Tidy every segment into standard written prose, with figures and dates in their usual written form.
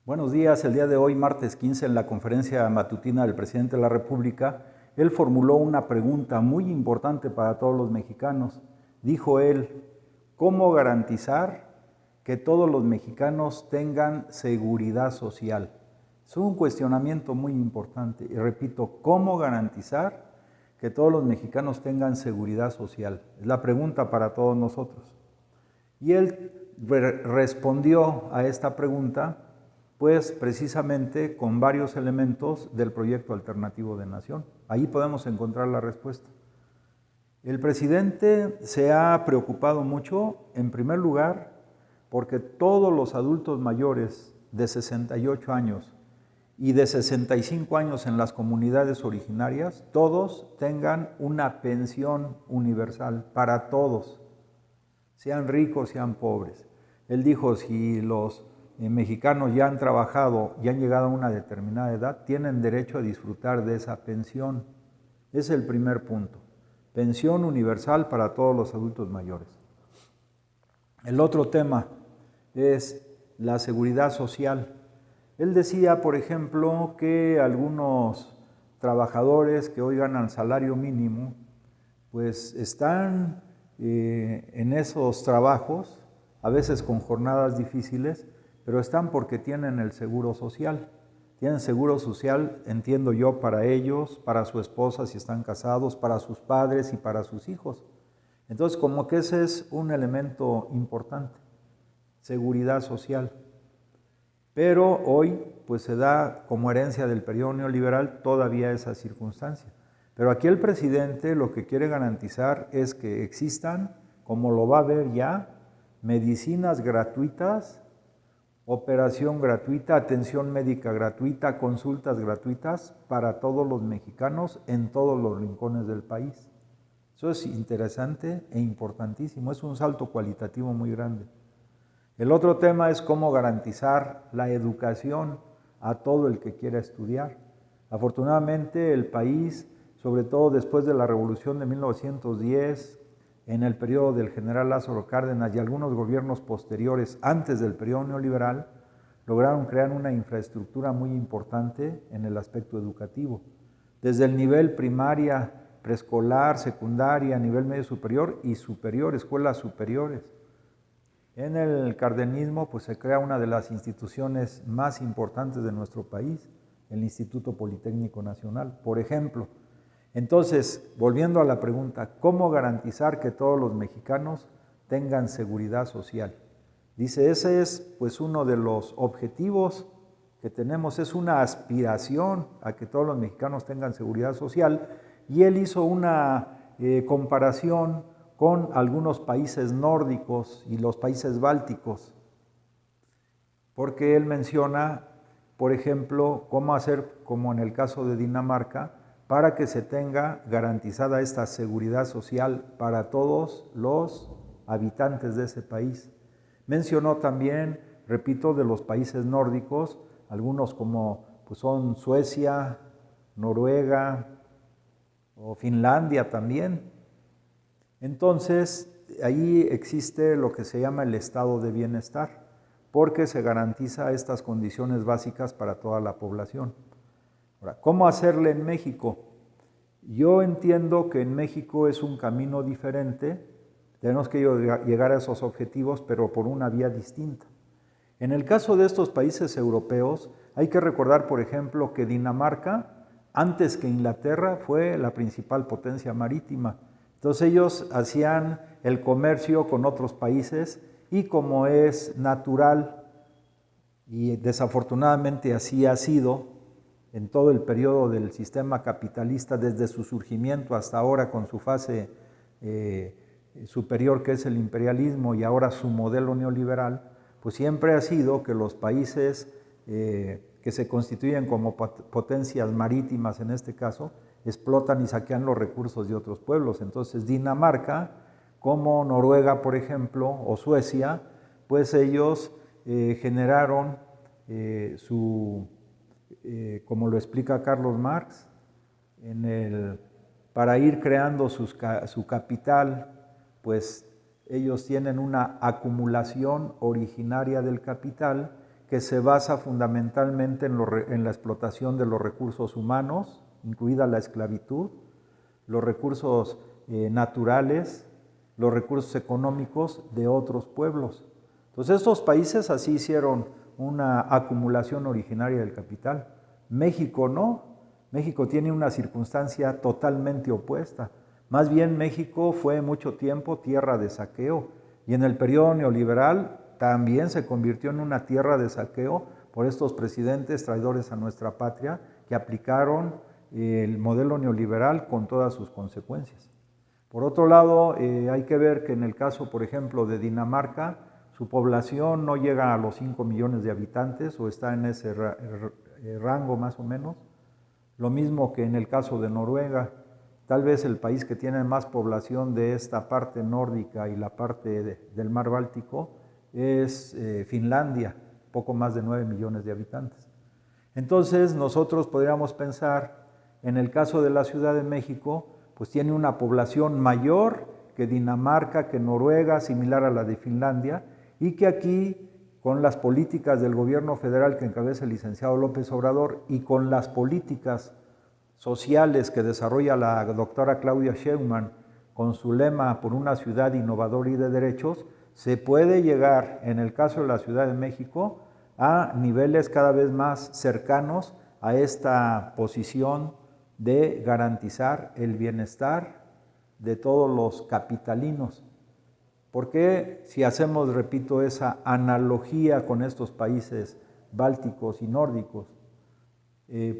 Buenos días. El día de hoy, martes 15, en la conferencia matutina del presidente de la República, él formuló una pregunta muy importante para todos los mexicanos. Dijo él, ¿cómo garantizar que todos los mexicanos tengan seguridad social? Es un cuestionamiento muy importante. Y repito, ¿cómo garantizar que todos los mexicanos tengan seguridad social? Es la pregunta para todos nosotros. Y él respondió a esta pregunta pues precisamente con varios elementos del proyecto alternativo de nación. Ahí podemos encontrar la respuesta. El presidente se ha preocupado mucho, en primer lugar, porque todos los adultos mayores de 68 años y de 65 años en las comunidades originarias, todos tengan una pensión universal para todos, sean ricos, sean pobres. Él dijo, si los mexicanos ya han trabajado y han llegado a una determinada edad, tienen derecho a disfrutar de esa pensión. Es el primer punto. Pensión universal para todos los adultos mayores. El otro tema es la seguridad social. Él decía, por ejemplo, que algunos trabajadores que hoy ganan salario mínimo, pues están en esos trabajos, a veces con jornadas difíciles, pero están porque tienen el seguro social. Tienen seguro social, entiendo yo, para ellos, para su esposa si están casados, para sus padres y para sus hijos. Entonces, como que ese es un elemento importante, seguridad social. Pero hoy, pues se da como herencia del periodo neoliberal todavía esa circunstancia. Pero aquí el presidente lo que quiere garantizar es que existan, como lo va a ver ya, medicinas gratuitas, operación gratuita, atención médica gratuita, consultas gratuitas para todos los mexicanos en todos los rincones del país. Eso es interesante e importantísimo, es un salto cualitativo muy grande. El otro tema es cómo garantizar la educación a todo el que quiera estudiar. Afortunadamente el país, sobre todo después de la Revolución de 1910, en el periodo del general Lázaro Cárdenas y algunos gobiernos posteriores antes del periodo neoliberal, lograron crear una infraestructura muy importante en el aspecto educativo. Desde el nivel primaria, preescolar, secundaria, nivel medio superior y superior, escuelas superiores. En el cardenismo pues se crea una de las instituciones más importantes de nuestro país, el Instituto Politécnico Nacional, por ejemplo. Entonces, volviendo a la pregunta, ¿cómo garantizar que todos los mexicanos tengan seguridad social? Dice, ese es pues uno de los objetivos que tenemos, es una aspiración a que todos los mexicanos tengan seguridad social, y él hizo una comparación con algunos países nórdicos y los países bálticos, porque él menciona, por ejemplo, cómo hacer, como en el caso de Dinamarca, para que se tenga garantizada esta seguridad social para todos los habitantes de ese país. Mencionó también, repito, de los países nórdicos, algunos como pues son Suecia, Noruega o Finlandia también. Entonces, ahí existe lo que se llama el estado de bienestar, porque se garantiza estas condiciones básicas para toda la población. Ahora, ¿cómo hacerle en México? Yo entiendo que en México es un camino diferente, tenemos que llegar a esos objetivos, pero por una vía distinta. En el caso de estos países europeos, hay que recordar, por ejemplo, que Dinamarca, antes que Inglaterra, fue la principal potencia marítima. Entonces ellos hacían el comercio con otros países y como es natural, y desafortunadamente así ha sido, en todo el periodo del sistema capitalista, desde su surgimiento hasta ahora con su fase superior que es el imperialismo y ahora su modelo neoliberal, pues siempre ha sido que los países que se constituyen como potencias marítimas en este caso, explotan y saquean los recursos de otros pueblos. Entonces Dinamarca, como Noruega por ejemplo, o Suecia, pues ellos generaron como lo explica Carlos Marx, para ir creando su capital, pues ellos tienen una acumulación originaria del capital que se basa fundamentalmente en la explotación de los recursos humanos, incluida la esclavitud, los recursos naturales, los recursos económicos de otros pueblos. Entonces estos países así hicieron una acumulación originaria del capital. México no. México tiene una circunstancia totalmente opuesta. Más bien México fue mucho tiempo tierra de saqueo y en el periodo neoliberal también se convirtió en una tierra de saqueo por estos presidentes traidores a nuestra patria que aplicaron el modelo neoliberal con todas sus consecuencias. Por otro lado, hay que ver que en el caso, por ejemplo, de Dinamarca, su población no llega a los 5 millones de habitantes o está en ese rango más o menos. Lo mismo que en el caso de Noruega. Tal vez el país que tiene más población de esta parte nórdica y la parte del mar Báltico es Finlandia, poco más de 9 millones de habitantes. Entonces nosotros podríamos pensar, en el caso de la Ciudad de México, pues tiene una población mayor que Dinamarca, que Noruega, similar a la de Finlandia, y que aquí, con las políticas del gobierno federal que encabeza el licenciado López Obrador y con las políticas sociales que desarrolla la doctora Claudia Sheinbaum con su lema por una ciudad innovadora y de derechos, se puede llegar, en el caso de la Ciudad de México, a niveles cada vez más cercanos a esta posición de garantizar el bienestar de todos los capitalinos. Porque si hacemos, repito, esa analogía con estos países bálticos y nórdicos,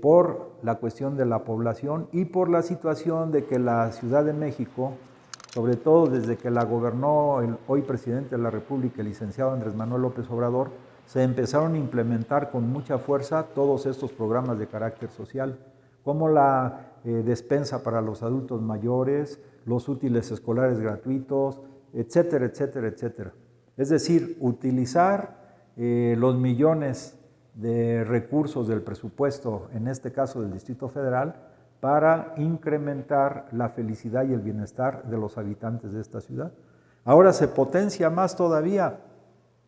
por la cuestión de la población y por la situación de que la Ciudad de México, sobre todo desde que la gobernó el hoy presidente de la República, el licenciado Andrés Manuel López Obrador, se empezaron a implementar con mucha fuerza todos estos programas de carácter social, como la despensa para los adultos mayores, los útiles escolares gratuitos, etcétera, etcétera, etcétera. Es decir, utilizar los millones de recursos del presupuesto, en este caso del Distrito Federal, para incrementar la felicidad y el bienestar de los habitantes de esta ciudad. Ahora se potencia más todavía,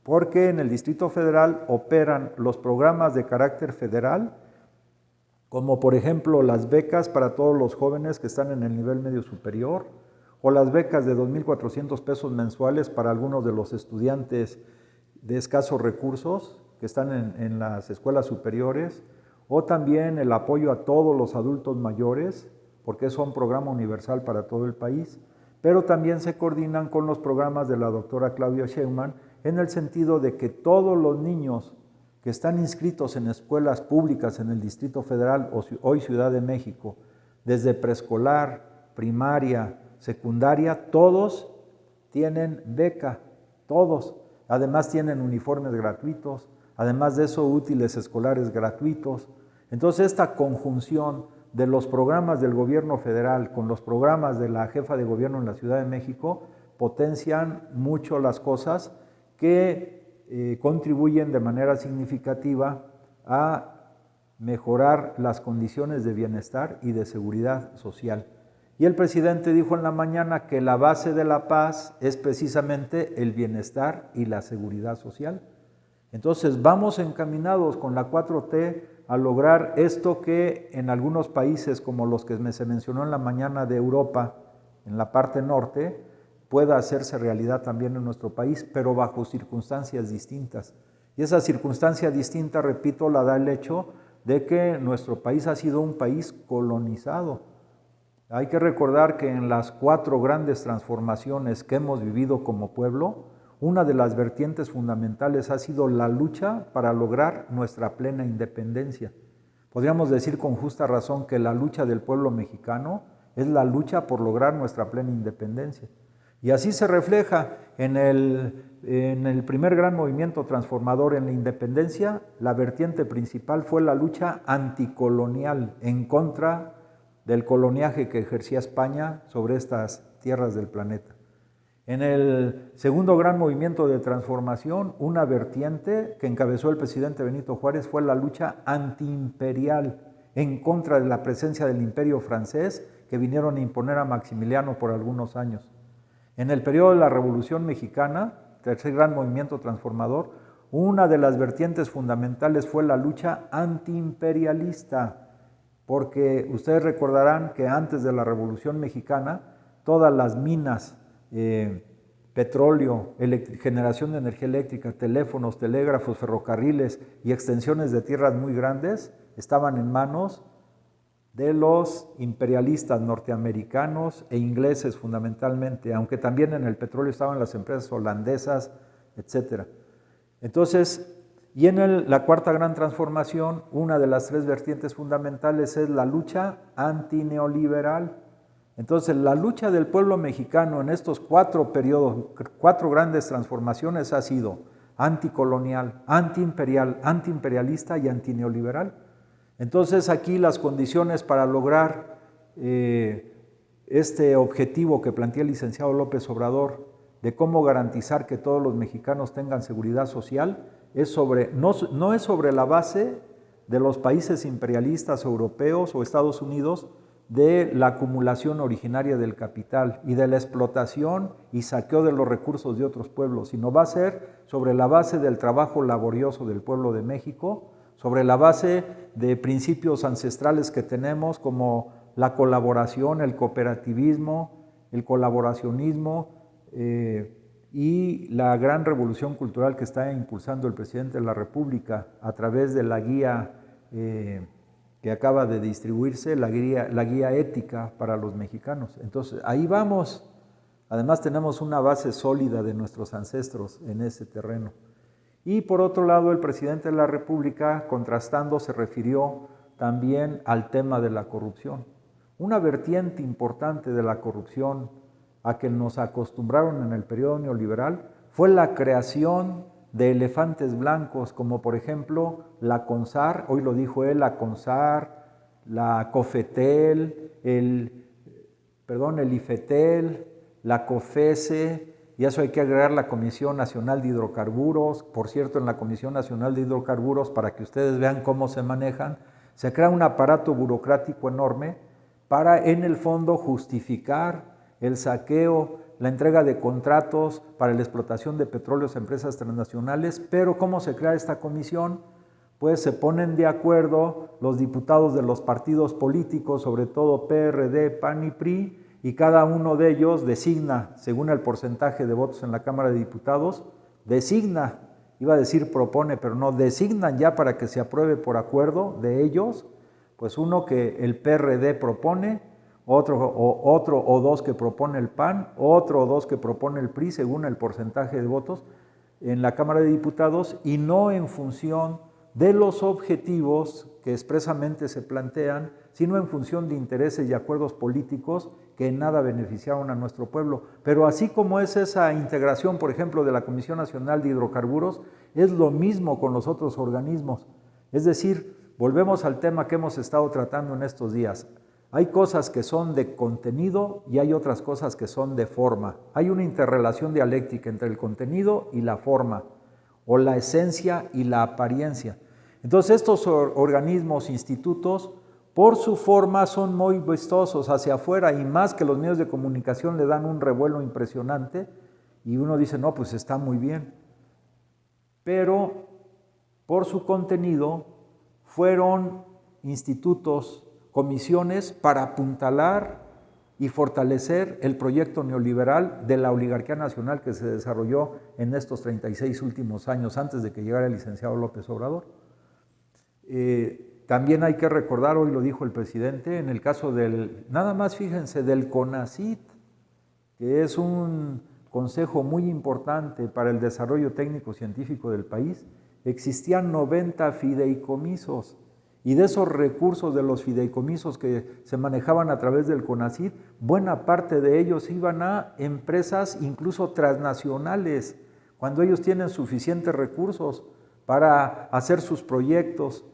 porque en el Distrito Federal operan los programas de carácter federal, como por ejemplo las becas para todos los jóvenes que están en el nivel medio superior, o las becas de 2,400 pesos mensuales para algunos de los estudiantes de escasos recursos que están en las escuelas superiores, o también el apoyo a todos los adultos mayores, porque es un programa universal para todo el país, pero también se coordinan con los programas de la doctora Claudia Sheinbaum en el sentido de que todos los niños que están inscritos en escuelas públicas en el Distrito Federal o hoy Ciudad de México, desde preescolar, primaria, secundaria, todos tienen beca, todos. Además tienen uniformes gratuitos, además de eso útiles escolares gratuitos. Entonces esta conjunción de los programas del gobierno federal con los programas de la jefa de gobierno en la Ciudad de México potencian mucho las cosas que contribuyen de manera significativa a mejorar las condiciones de bienestar y de seguridad social. Y el presidente dijo en la mañana que la base de la paz es precisamente el bienestar y la seguridad social. Entonces vamos encaminados con la 4T a lograr esto que en algunos países como los que se mencionó en la mañana de Europa, en la parte norte, pueda hacerse realidad también en nuestro país, pero bajo circunstancias distintas. Y esa circunstancia distinta, repito, la da el hecho de que nuestro país ha sido un país colonizado. Hay que recordar que en las 4 grandes transformaciones que hemos vivido como pueblo, una de las vertientes fundamentales ha sido la lucha para lograr nuestra plena independencia. Podríamos decir con justa razón que la lucha del pueblo mexicano es la lucha por lograr nuestra plena independencia. Y así se refleja en el primer gran movimiento transformador en la independencia. La vertiente principal fue la lucha anticolonial en contra del coloniaje que ejercía España sobre estas tierras del planeta. En el segundo gran movimiento de transformación, una vertiente que encabezó el presidente Benito Juárez fue la lucha antiimperial en contra de la presencia del imperio francés que vinieron a imponer a Maximiliano por algunos años. En el periodo de la Revolución Mexicana, tercer gran movimiento transformador, Una de las vertientes fundamentales fue la lucha antiimperialista, porque ustedes recordarán que antes de la Revolución Mexicana, todas las minas, petróleo, generación de energía eléctrica, teléfonos, telégrafos, ferrocarriles y extensiones de tierras muy grandes estaban en manos de los imperialistas norteamericanos e ingleses fundamentalmente, aunque también en el petróleo estaban las empresas holandesas, etc. Entonces, y en la cuarta gran transformación, una de las tres vertientes fundamentales es la lucha antineoliberal. Entonces, la lucha del pueblo mexicano en estos 4 periodos, 4 grandes transformaciones ha sido anticolonial, antiimperial, antiimperialista y antineoliberal. Entonces, aquí las condiciones para lograr este objetivo que plantea el licenciado López Obrador de cómo garantizar que todos los mexicanos tengan seguridad social no es sobre la base de los países imperialistas europeos o Estados Unidos, de la acumulación originaria del capital y de la explotación y saqueo de los recursos de otros pueblos, sino va a ser sobre la base del trabajo laborioso del pueblo de México, sobre la base de principios ancestrales que tenemos como la colaboración, el cooperativismo, el colaboracionismo y la gran revolución cultural que está impulsando el presidente de la República a través de la guía que acaba de distribuirse, la guía ética para los mexicanos. Entonces, ahí vamos. Además, tenemos una base sólida de nuestros ancestros en ese terreno. Y por otro lado, el presidente de la República, contrastando, se refirió también al tema de la corrupción. Una vertiente importante de la corrupción a que nos acostumbraron en el periodo neoliberal fue la creación de elefantes blancos, como por ejemplo la CONSAR, hoy lo dijo él, la CONSAR, la COFETEL, el IFETEL, la COFESE, y a eso hay que agregar la Comisión Nacional de Hidrocarburos. Por cierto, en la Comisión Nacional de Hidrocarburos, para que ustedes vean cómo se manejan, se crea un aparato burocrático enorme para, en el fondo, justificar el saqueo, la entrega de contratos para la explotación de petróleos a empresas transnacionales. Pero ¿cómo se crea esta comisión? Pues se ponen de acuerdo los diputados de los partidos políticos, sobre todo PRD, PAN y PRI, y cada uno de ellos designa, según el porcentaje de votos en la Cámara de Diputados, iba a decir propone, pero no, designan ya para que se apruebe por acuerdo de ellos, pues uno que el PRD propone, otro o dos que propone el PAN, otro o dos que propone el PRI, según el porcentaje de votos en la Cámara de Diputados, y no en función de los objetivos que expresamente se plantean, sino en función de intereses y acuerdos políticos que en nada beneficiaron a nuestro pueblo. Pero así como es esa integración, por ejemplo, de la Comisión Nacional de Hidrocarburos, es lo mismo con los otros organismos. Es decir, volvemos al tema que hemos estado tratando en estos días. Hay cosas que son de contenido y hay otras cosas que son de forma. Hay una interrelación dialéctica entre el contenido y la forma, o la esencia y la apariencia. Entonces, estos organismos, institutos, por su forma son muy vistosos hacia afuera, y más que los medios de comunicación le dan un revuelo impresionante y uno dice, no, pues está muy bien. Pero por su contenido fueron institutos, comisiones para apuntalar y fortalecer el proyecto neoliberal de la oligarquía nacional que se desarrolló en estos 36 últimos años antes de que llegara el licenciado López Obrador. También hay que recordar, hoy lo dijo el presidente, en el caso nada más fíjense, del CONACYT, que es un consejo muy importante para el desarrollo técnico-científico del país, existían 90 fideicomisos, y de esos recursos de los fideicomisos que se manejaban a través del CONACYT, buena parte de ellos iban a empresas incluso transnacionales, cuando ellos tienen suficientes recursos para hacer sus proyectos,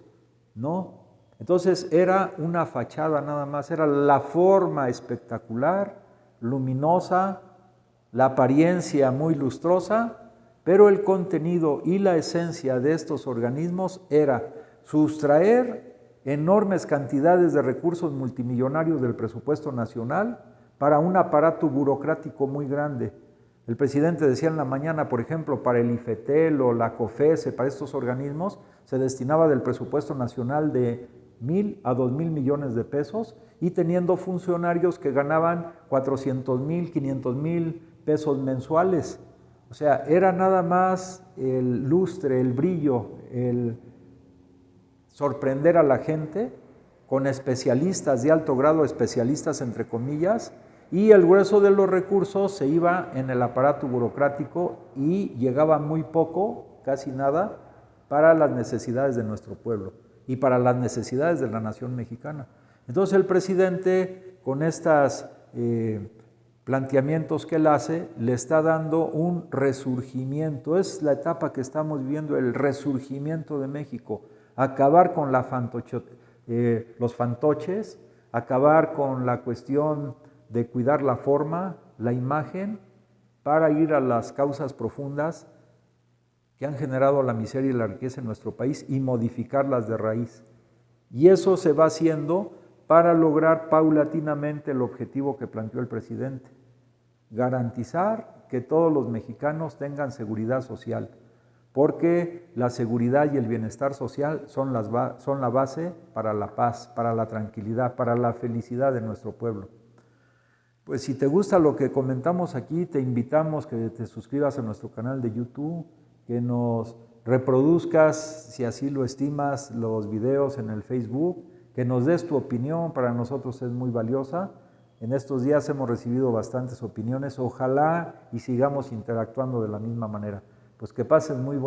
¿no? Entonces era una fachada nada más, era la forma espectacular, luminosa, la apariencia muy lustrosa, pero el contenido y la esencia de estos organismos era sustraer enormes cantidades de recursos multimillonarios del presupuesto nacional para un aparato burocrático muy grande. El presidente decía en la mañana, por ejemplo, para el IFETEL o la COFESE, para estos organismos, se destinaba del presupuesto nacional de 1,000 a 2,000 millones de pesos y teniendo funcionarios que ganaban 400,000, 500,000 pesos mensuales. O sea, era nada más el lustre, el brillo, el sorprender a la gente con especialistas de alto grado, especialistas entre comillas, y el grueso de los recursos se iba en el aparato burocrático y llegaba muy poco, casi nada, para las necesidades de nuestro pueblo y para las necesidades de la nación mexicana. Entonces el presidente, con estos planteamientos que él hace, le está dando un resurgimiento. Es la etapa que estamos viviendo, el resurgimiento de México. Acabar con los fantoches, acabar con la cuestión de cuidar la forma, la imagen, para ir a las causas profundas que han generado la miseria y la riqueza en nuestro país y modificarlas de raíz. Y eso se va haciendo para lograr paulatinamente el objetivo que planteó el presidente: garantizar que todos los mexicanos tengan seguridad social, porque la seguridad y el bienestar social son la base para la paz, para la tranquilidad, para la felicidad de nuestro pueblo. Pues si te gusta lo que comentamos aquí, te invitamos que te suscribas a nuestro canal de YouTube, que nos reproduzcas, si así lo estimas, los videos en el Facebook, que nos des tu opinión, para nosotros es muy valiosa. En estos días hemos recibido bastantes opiniones, ojalá y sigamos interactuando de la misma manera. Pues que pasen muy buen